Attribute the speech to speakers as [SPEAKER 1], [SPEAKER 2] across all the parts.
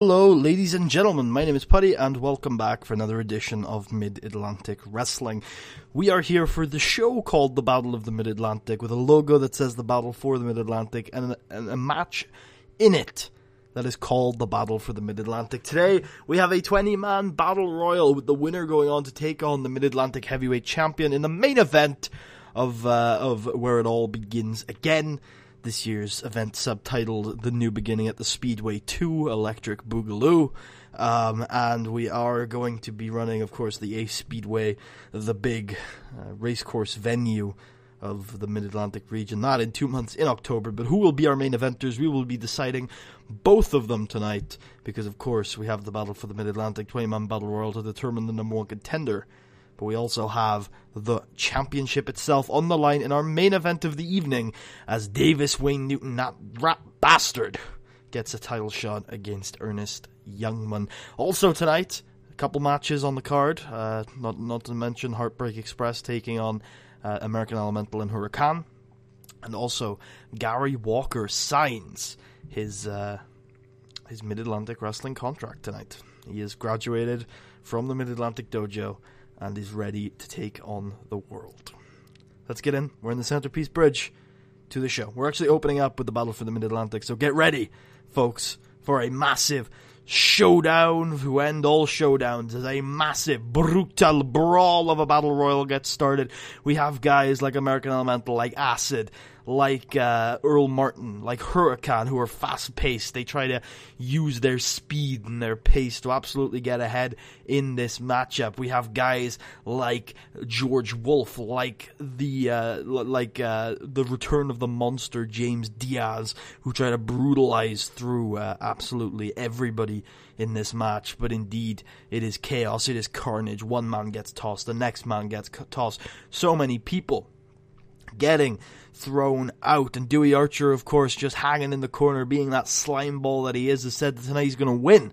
[SPEAKER 1] Hello, ladies and gentlemen, my name is Putty, and welcome back for another edition of Mid-Atlantic Wrestling. We are here for the show called The Battle of the Mid-Atlantic, with a logo that says The Battle for the Mid-Atlantic, and a match in it that is called The Battle for the Mid-Atlantic. Today, we have a 20-man battle royal, with the winner going on to take on the Mid-Atlantic Heavyweight Champion in the main event of Where It All Begins Again. This year's event subtitled The New Beginning at the Speedway 2 Electric Boogaloo. And we are going to be running, of course, the Ace Speedway, the big racecourse venue of the Mid-Atlantic region. Not in 2 months, in October. But who will be our main eventers? We will be deciding both of them tonight. Because, of course, we have the battle for the Mid-Atlantic 20-man Battle Royal to determine the number one contender. But we also have the championship itself on the line in our main event of the evening as Davis Wayne Newton, that rat bastard, gets a title shot against Ernest Youngman. Also tonight, a couple matches on the card, not to mention Heartbreak Express taking on American Elemental and Huracan. And also, Gary Walker signs his Mid-Atlantic Wrestling contract tonight. He has graduated from the Mid-Atlantic Dojo and is ready to take on the world. Let's get in. We're in the Centerpiece Bridge to the show. We're actually opening up with the Battle for the Mid-Atlantic, so get ready, folks, for a massive showdown to end all showdowns as a massive, brutal brawl of a battle royal gets started. We have guys like American Elemental, like Acid, like Earl Martin, like Huracan, who are fast-paced. They try to use their speed and their pace to absolutely get ahead in this matchup. We have guys like George Wolf, like the return of the monster James Diaz, who try to brutalize through absolutely everybody in this match. But indeed, it is chaos, it is carnage. One man gets tossed, the next man gets tossed. So many people getting thrown out, and Dewey Archer, of course, just hanging in the corner, being that slime ball that he is, has said that tonight he's going to win,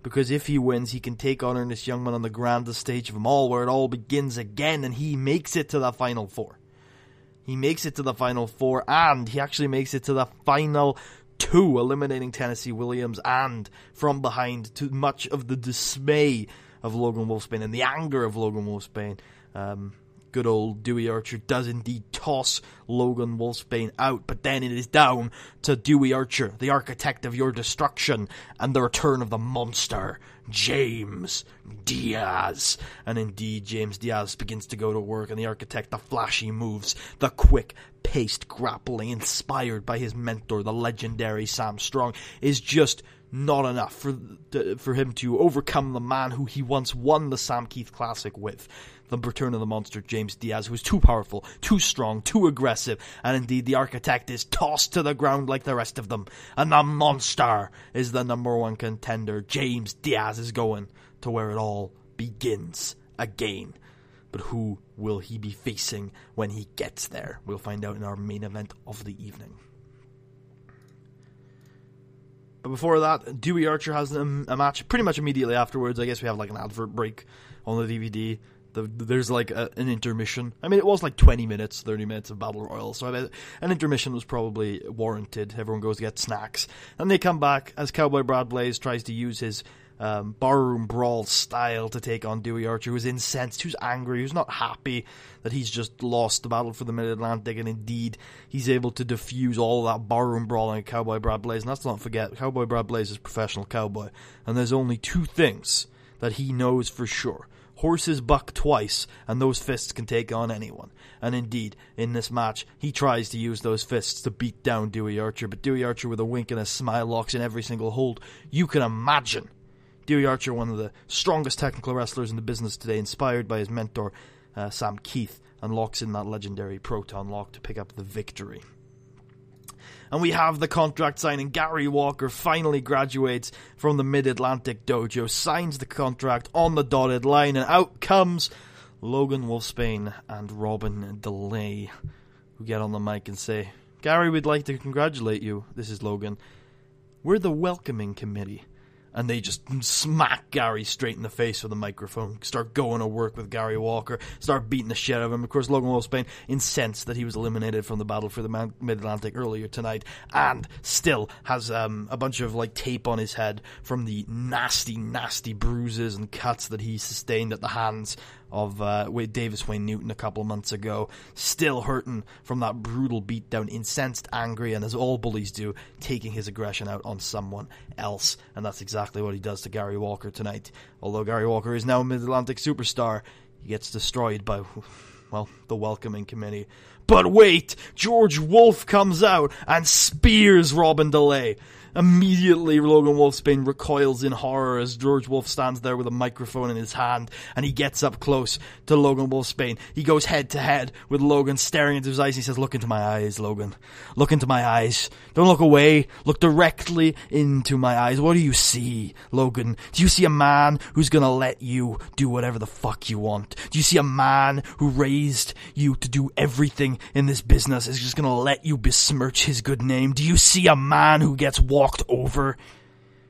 [SPEAKER 1] because if he wins, he can take on Ernest Youngman on the grandest stage of them all, where it all begins again, and he makes it to the Final Four. He makes it to the Final Four, and he actually makes it to the Final Two, eliminating Tennessee Williams, and from behind, to much of the dismay of Logan Wolfsbane and the anger of Logan Wolfsbane, good old Dewey Archer does indeed toss Logan Wolfsbane out, but then it is down to Dewey Archer, the architect of your destruction, and the return of the monster, James Diaz. And indeed, James Diaz begins to go to work, and the architect, the flashy moves, the quick-paced grappling, inspired by his mentor, the legendary Sam Strong, is just not enough for him to overcome the man who he once won the Sam Keith Classic with. The return of the monster, James Diaz, who is too powerful, too strong, too aggressive, and indeed the architect is tossed to the ground like the rest of them, and the monster is the number one contender. James Diaz is going to where it all begins again. But who will he be facing when he gets there? We'll find out in our main event of the evening. But before that, Dewey Archer has a match pretty much immediately afterwards. I guess we have like an advert break on the DVD. There's like an intermission. I mean, it was like 20 minutes, 30 minutes of Battle Royal, so I bet an intermission was probably warranted. Everyone goes to get snacks. And they come back as Cowboy Brad Blaze tries to use his barroom brawl style to take on Dewey Archer, who's incensed, who's angry, who's not happy that he's just lost the battle for the Mid-Atlantic, and indeed, he's able to diffuse all that barroom brawling at Cowboy Brad Blaze. And let's not forget, Cowboy Brad Blaze is a professional cowboy, and there's only two things that he knows for sure. Horses buck twice, and those fists can take on anyone. And indeed, in this match, he tries to use those fists to beat down Dewey Archer, but Dewey Archer, with a wink and a smile, locks in every single hold you can imagine. Dewey Archer, one of the strongest technical wrestlers in the business today, inspired by his mentor, Sam Keith, and locks in that legendary Proton Lock to pick up the victory. And we have the contract signing. Gary Walker finally graduates from the Mid-Atlantic Dojo, signs the contract on the dotted line, and out comes Logan Wolfsbane and Robin DeLay, who get on the mic and say, "Gary, we'd like to congratulate you." This is Logan. "We're the welcoming committee. And they just smack Gary straight in the face with a microphone, start going to work with Gary Walker, start beating the shit out of him. Of course, Logan Wolfsbane, incensed that he was eliminated from the battle for the Mid-Atlantic earlier tonight, and still has a bunch of tape on his head from the nasty, nasty bruises and cuts that he sustained at the hands of Davis Wayne Newton a couple of months ago. Still hurting from that brutal beatdown, incensed, angry, and as all bullies do, taking his aggression out on someone else. And that's exactly what he does to Gary Walker tonight. Although Gary Walker is now a Mid-Atlantic superstar, he gets destroyed by, well, the welcoming committee. But wait! George Wolf comes out and spears Robin DeLay. Immediately, Logan Wolfsbane recoils in horror as George Wolf stands there with a microphone in his hand, and he gets up close to Logan Wolfsbane. He goes head to head with Logan, staring into his eyes. He says, "Look into my eyes, Logan. Look into my eyes. Don't look away. Look directly into my eyes. What do you see, Logan? Do you see a man who's gonna let you do whatever the fuck you want? Do you see a man who raised you to do everything in this business is just gonna let you besmirch his good name? Do you see a man who gets walked over?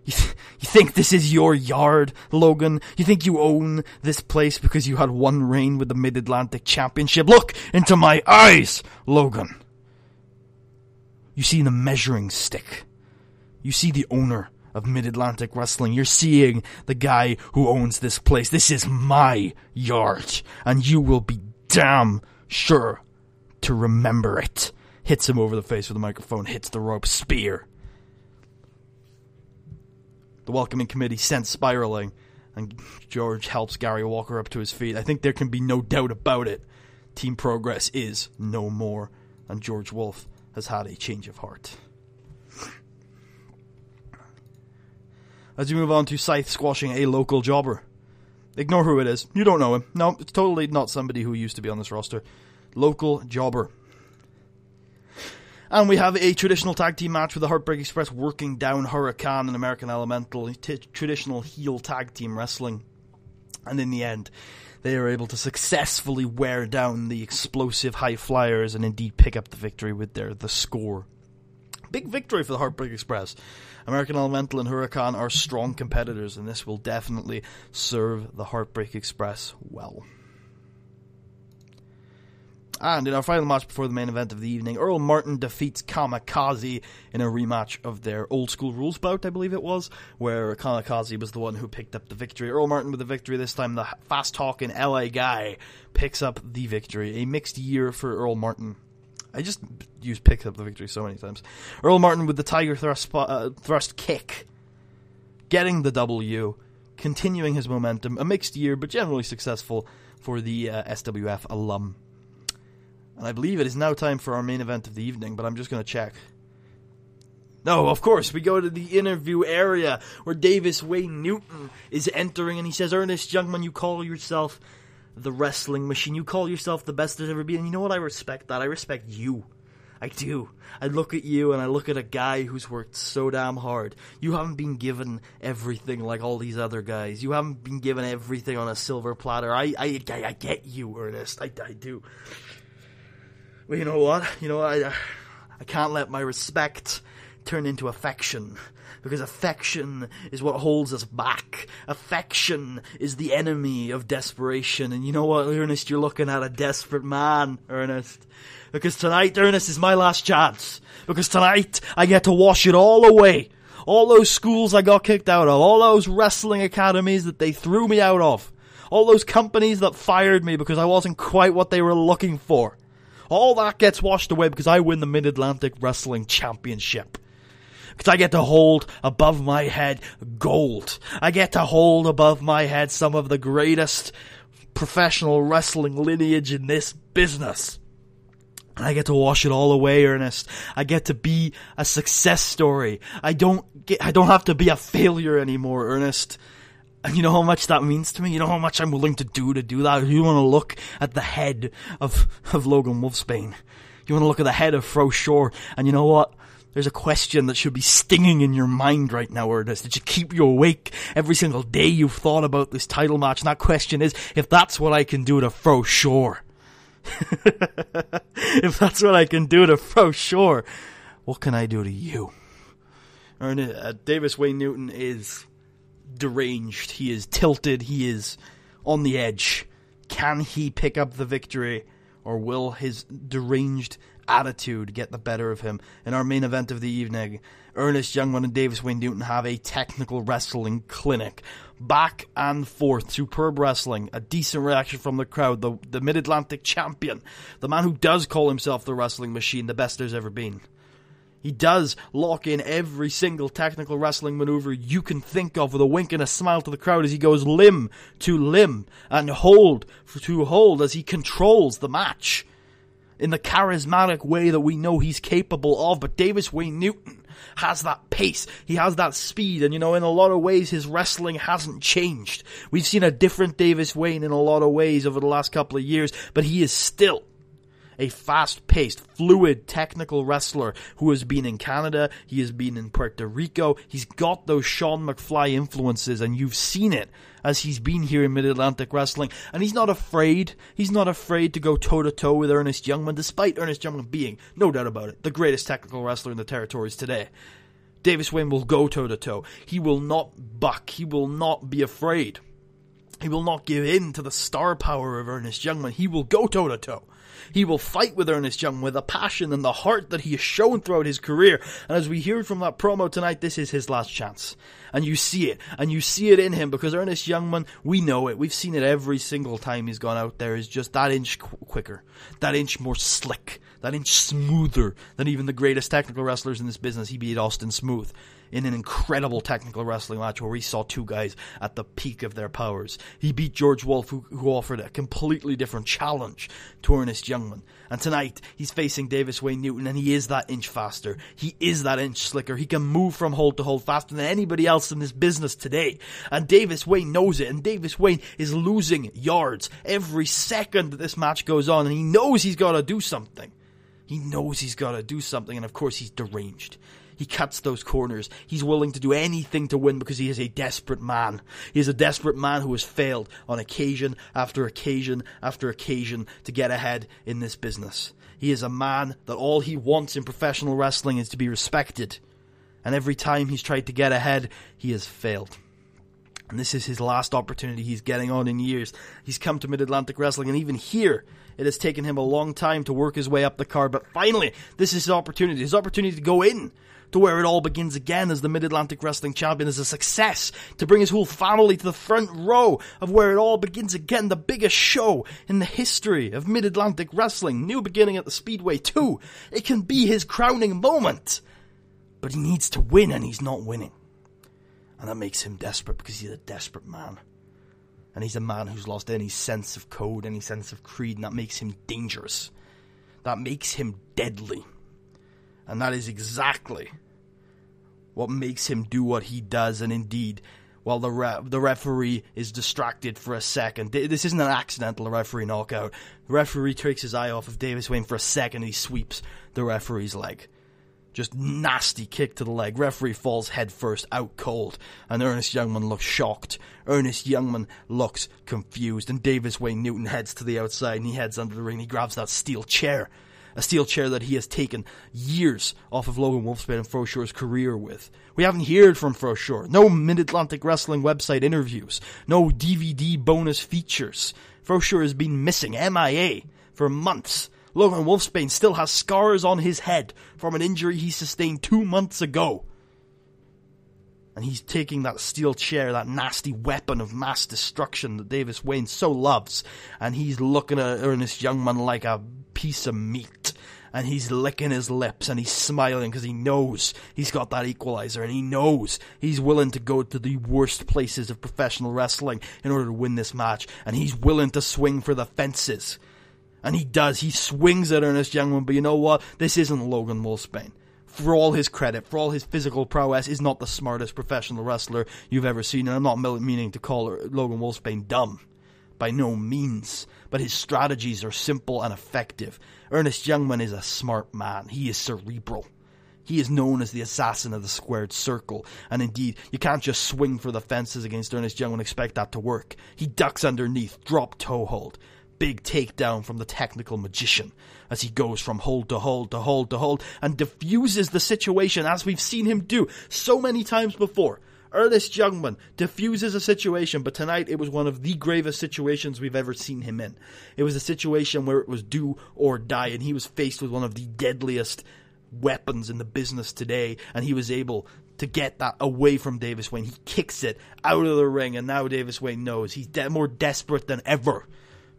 [SPEAKER 1] You think this is your yard, Logan? You think you own this place because you had one reign with the Mid-Atlantic Championship? Look into my eyes, Logan. You see the measuring stick. You see the owner of Mid-Atlantic Wrestling. You're seeing the guy who owns this place. This is my yard, and you will be damn sure to remember it." Hits him over the face with a microphone, hits the rope, spear. The welcoming committee sent spiraling, and George helps Gary Walker up to his feet. I think there can be no doubt about it. Team Progress is no more, and George Wolf has had a change of heart. As we move on to Scythe squashing a local jobber. Ignore who it is. You don't know him. No, it's totally not somebody who used to be on this roster. Local jobber. And we have a traditional tag team match with the Heartbreak Express working down Hurricane and American Elemental. Traditional heel tag team wrestling. And in the end, they are able to successfully wear down the explosive high flyers and indeed pick up the victory with the score. Big victory for the Heartbreak Express. American Elemental and Hurricane are strong competitors, and this will definitely serve the Heartbreak Express well. And in our final match before the main event of the evening, Earl Martin defeats Kamikaze in a rematch of their Old School Rules bout, I believe it was, where Kamikaze was the one who picked up the victory. Earl Martin with the victory this time. The fast-talking LA guy picks up the victory. A mixed year for Earl Martin. I just used picks up the victory so many times. Earl Martin with the Tiger Thrust kick, getting the W, continuing his momentum. A mixed year, but generally successful for the SWF alum. And I believe it is now time for our main event of the evening, but I'm just going to check. No, of course, we go to the interview area where Davis Wayne Newton is entering, and he says, "Ernest Youngman, you call yourself the wrestling machine. You call yourself the best there's ever been. And you know what? I respect that. I respect you. I do. I look at you and I look at a guy who's worked so damn hard. You haven't been given everything like all these other guys. You haven't been given everything on a silver platter. I get you, Ernest. I do. Well, you know what? I can't let my respect turn into affection, because affection is what holds us back. Affection is the enemy of desperation. And you know what, Ernest? You're looking at a desperate man, Ernest. Because tonight, Ernest, is my last chance. Because tonight, I get to wash it all away. All those schools I got kicked out of. All those wrestling academies that they threw me out of. All those companies that fired me because I wasn't quite what they were looking for. All that gets washed away because I win the Mid-Atlantic Wrestling Championship. Because I get to hold above my head gold. I get to hold above my head some of the greatest professional wrestling lineage in this business. And I get to wash it all away, Ernest. I get to be a success story. I don't have to be a failure anymore, Ernest. And you know how much that means to me? You know how much I'm willing to do that? You want to look at the head of Logan Wolfsbane. You want to look at the head of Fro Shore. And you know what? There's a question that should be stinging in your mind right now, Ernest. That should keep you awake every single day you've thought about this title match. And that question is, if that's what I can do to Fro Shore. If that's what I can do to Fro Shore, what can I do to you? Davis Wayne Newton is deranged. He is tilted. He is on the edge. Can he pick up the victory, or will his deranged attitude get the better of him? In our main event of the evening, Ernest Youngman and Davis Wayne Newton have a technical wrestling clinic. Back and forth, superb wrestling, a decent reaction from the crowd, the Mid-Atlantic champion, the man who does call himself the wrestling machine, the best there's ever been. He does lock in every single technical wrestling maneuver you can think of with a wink and a smile to the crowd as he goes limb to limb and hold to hold as he controls the match in the charismatic way that we know he's capable of. But Davis Wayne Newton has that pace, he has that speed, and in a lot of ways his wrestling hasn't changed. We've seen a different Davis Wayne in a lot of ways over the last couple of years, but he is still a fast-paced, fluid, technical wrestler who has been in Canada, he has been in Puerto Rico, he's got those Sean McFly influences, and you've seen it as he's been here in Mid-Atlantic Wrestling, and he's not afraid to go toe-to-toe with Ernest Youngman, despite Ernest Youngman being, no doubt about it, the greatest technical wrestler in the territories today. Davis Wayne will go toe-to-toe. He will not buck. He will not be afraid. He will not give in to the star power of Ernest Youngman. He will go toe-to-toe. He will fight with Ernest Youngman with the passion and the heart that he has shown throughout his career. And as we hear from that promo tonight, this is his last chance. And you see it. And you see it in him, because Ernest Youngman, we know it. We've seen it every single time he's gone out there, is just that inch quicker, that inch more slick, that inch smoother than even the greatest technical wrestlers in this business. He beat Austin Smooth in an incredible technical wrestling match where we saw two guys at the peak of their powers. He beat George Wolf, who offered a completely different challenge to Ernest Youngman. And tonight, he's facing Davis Wayne Newton, and he is that inch faster. He is that inch slicker. He can move from hold to hold faster than anybody else in this business today. And Davis Wayne knows it, and Davis Wayne is losing yards every second that this match goes on, and he knows he's got to do something. He knows he's got to do something, and of course he's deranged. He cuts those corners. He's willing to do anything to win because he is a desperate man. He is a desperate man who has failed on occasion after occasion after occasion to get ahead in this business. He is a man that all he wants in professional wrestling is to be respected. And every time he's tried to get ahead, he has failed. And this is his last opportunity he's getting on in years. He's come to Mid-Atlantic Wrestling, and even here, it has taken him a long time to work his way up the card. But finally, this is his opportunity to go in to where it all begins again as the Mid-Atlantic Wrestling Champion, as a success, to bring his whole family to the front row of where it all begins again, the biggest show in the history of Mid-Atlantic Wrestling, new beginning at the Speedway 2. It can be his crowning moment, but he needs to win, and he's not winning. And that makes him desperate, because he's a desperate man. And he's a man who's lost any sense of code, any sense of creed, and that makes him dangerous. That makes him deadly. And that is exactly what makes him do what he does. And indeed, while the referee is distracted for a second, this isn't an accidental referee knockout. The referee takes his eye off of Davis Wayne for a second, and he sweeps the referee's leg. Just nasty kick to the leg. Referee falls head first, out cold. And Ernest Youngman looks shocked. Ernest Youngman looks confused. And Davis Wayne Newton heads to the outside, and he heads under the ring. He grabs that steel chair. A steel chair that he has taken years off of Logan Wolfsbane and Froshore's career with. We haven't heard from Froshore. No Mid-Atlantic Wrestling website interviews. No DVD bonus features. Froshore has been missing, MIA, for months. Logan Wolfsbane still has scars on his head from an injury he sustained 2 months ago. And he's taking that steel chair, that nasty weapon of mass destruction that Davis Wayne so loves, and he's looking at Ernest Youngman like a piece of meat. And he's licking his lips, and he's smiling because he knows he's got that equalizer, and he knows he's willing to go to the worst places of professional wrestling in order to win this match. And he's willing to swing for the fences. And he does. He swings at Ernest Youngman, but you know what? This isn't Logan Wolfsbane. For all his credit, for all his physical prowess, is not the smartest professional wrestler you've ever seen. And I'm not meaning to call Logan Wolfsbane dumb. By no means. But his strategies are simple and effective. Ernest Youngman is a smart man. He is cerebral. He is known as the assassin of the squared circle. And indeed, you can't just swing for the fences against Ernest Youngman and expect that to work. He ducks underneath, drop toe hold. Big takedown from the technical magician as he goes from hold to hold to hold to hold and diffuses the situation as we've seen him do so many times before. Ernest Youngman diffuses a situation, but tonight it was one of the gravest situations we've ever seen him in. It was a situation where it was do or die, and he was faced with one of the deadliest weapons in the business today, and he was able to get that away from Davis Wayne. He kicks it out of the ring, and now Davis Wayne knows he's more desperate than ever,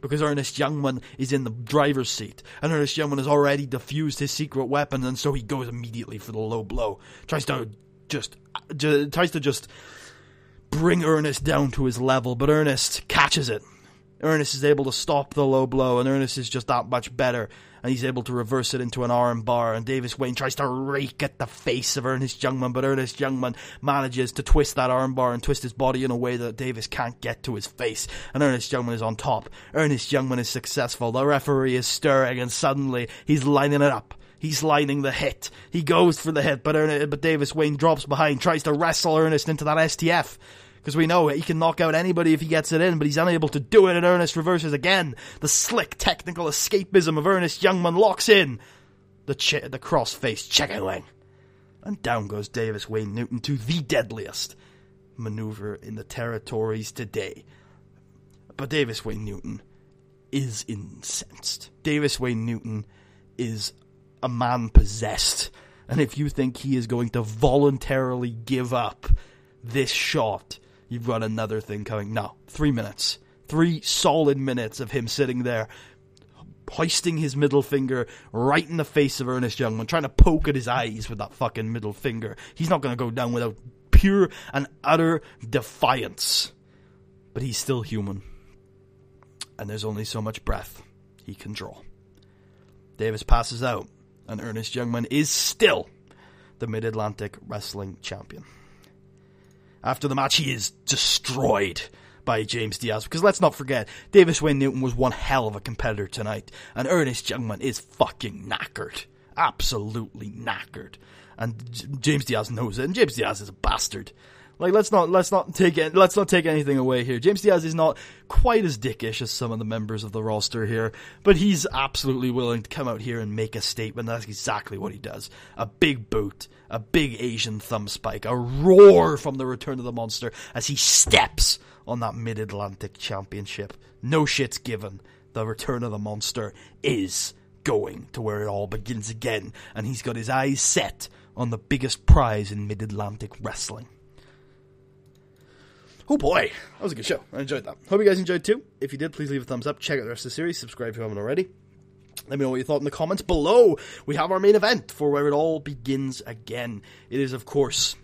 [SPEAKER 1] because Ernest Youngman is in the driver's seat, and Ernest Youngman has already diffused his secret weapon, and so he goes immediately for the low blow. Tries to just bring Ernest down to his level, but Ernest catches it. Ernest is able to stop the low blow, and Ernest is just that much better, and he's able to reverse it into an arm bar, and Davis Wayne tries to rake at the face of Ernest Youngman, but Ernest Youngman manages to twist that arm bar and twist his body in a way that Davis can't get to his face, and Ernest Youngman is on top. Ernest Youngman is successful. The referee is stirring, and suddenly he's lining it up. He's lining the hit. He goes for the hit, but Davis Wayne drops behind, tries to wrestle Ernest into that STF. Because we know he can knock out anybody if he gets it in, but he's unable to do it, and Ernest reverses again. The slick technical escapism of Ernest Youngman locks in the cross-faced chicken wing. And down goes Davis Wayne Newton to the deadliest maneuver in the territories today. But Davis Wayne Newton is incensed. Davis Wayne Newton is a man possessed, and if you think he is going to voluntarily give up this shot, you've got another thing coming. No, 3 minutes. 3 solid minutes of him sitting there, hoisting his middle finger right in the face of Ernest Youngman, trying to poke at his eyes with that fucking middle finger. He's not going to go down without pure and utter defiance. But he's still human. And there's only so much breath he can draw. Davis passes out, and Ernest Youngman is still the Mid-Atlantic Wrestling Champion. After the match, he is destroyed by James Diaz, because let's not forget, Davis Wayne Newton was one hell of a competitor tonight, and Ernest Youngman is fucking knackered. Absolutely knackered. And James Diaz knows it, and James Diaz is a bastard. Like, let's not take anything away here. James Diaz is not quite as dickish as some of the members of the roster here, but he's absolutely willing to come out here and make a statement. That's exactly what he does. A big boot, a big Asian thumb spike, a roar from the Return of the Monster as he steps on that Mid-Atlantic Championship. No shit's given. The Return of the Monster is going to where it all begins again, and he's got his eyes set on the biggest prize in Mid-Atlantic wrestling. Oh boy, that was a good show. I enjoyed that. Hope you guys enjoyed too. If you did, please leave a thumbs up. Check out the rest of the series. Subscribe if you haven't already. Let me know what you thought in the comments below. We have our main event for where it all begins again. It is, of course,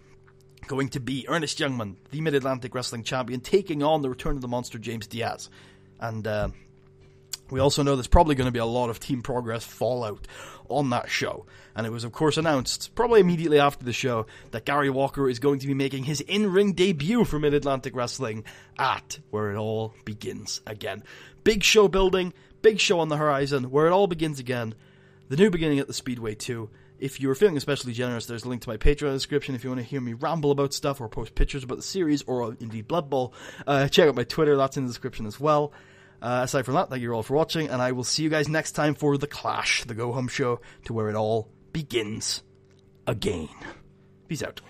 [SPEAKER 1] going to be Ernest Youngman, the Mid-Atlantic Wrestling Champion, taking on the Return of the Monster, James Diaz. And we also know there's probably going to be a lot of Team Progress fallout on that show. And it was, of course, announced, probably immediately after the show, that Gary Walker is going to be making his in-ring debut for Mid-Atlantic Wrestling at Where It All Begins Again. Big show building, big show on the horizon, Where It All Begins Again, the new beginning at the Speedway 2. If you're feeling especially generous, there's a link to my Patreon description if you want to hear me ramble about stuff or post pictures about the series or indeed Blood Bowl. Check out my Twitter, that's in the description as well. Aside from that, thank you all for watching, and I will see you guys next time for The Clash, the go-home show to Where It All Begins Again. Peace out.